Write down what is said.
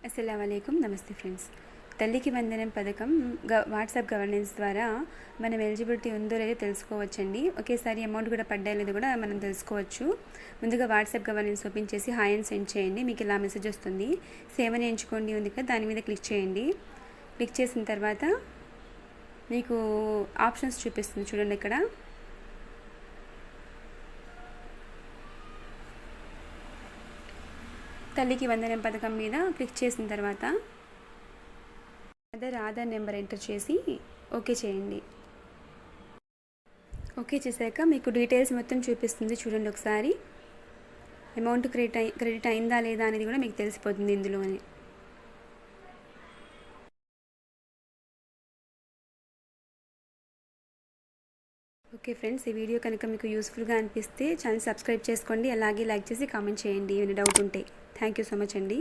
అస్సలాముఅలైకుం. నమస్తే ఫ్రెండ్స్. తల్లికి వందనం పథకం వాట్సాప్ గవర్నెన్స్ ద్వారా మనం ఎలిజిబిలిటీ ఉందో లేదో తెలుసుకోవచ్చండి. ఒకేసారి అమౌంట్ కూడా పడ్డా లేదో కూడా మనం తెలుసుకోవచ్చు. ముందుగా వాట్సాప్ గవర్నెన్స్ ఓపెన్ చేసి హాయ్ అని సెండ్ చేయండి. మీకు ఇలా మెసేజ్ వస్తుంది. సేవ్ అని ఎంచుకోండి ఉంది కదా, దాని మీద క్లిక్ చేయండి. క్లిక్ చేసిన తర్వాత మీకు ఆప్షన్స్ చూపిస్తుంది చూడండి. ఇక్కడ తల్లికి వందనం పథకం మీద క్లిక్ చేసిన తర్వాత ఆధార్ నెంబర్ ఎంటర్ చేసి ఓకే చేయండి. ఓకే చేశాక మీకు డీటెయిల్స్ మొత్తం చూపిస్తుంది చూడండి. ఒకసారి అమౌంట్ క్రెడిట్ అయిందా లేదా అనేది కూడా మీకు తెలిసిపోతుంది ఇందులోనే. ఓకే ఫ్రెండ్స్, ఈ వీడియో కనుక మీకు యూస్ఫుల్గా అనిపిస్తే ఛానల్ సబ్స్క్రైబ్ చేసుకోండి. అలాగే లైక్ చేసి కామెంట్ చేయండి ఏమైనా డౌట్ ఉంటే. థ్యాంక్ యూ సో మచ్ అండి.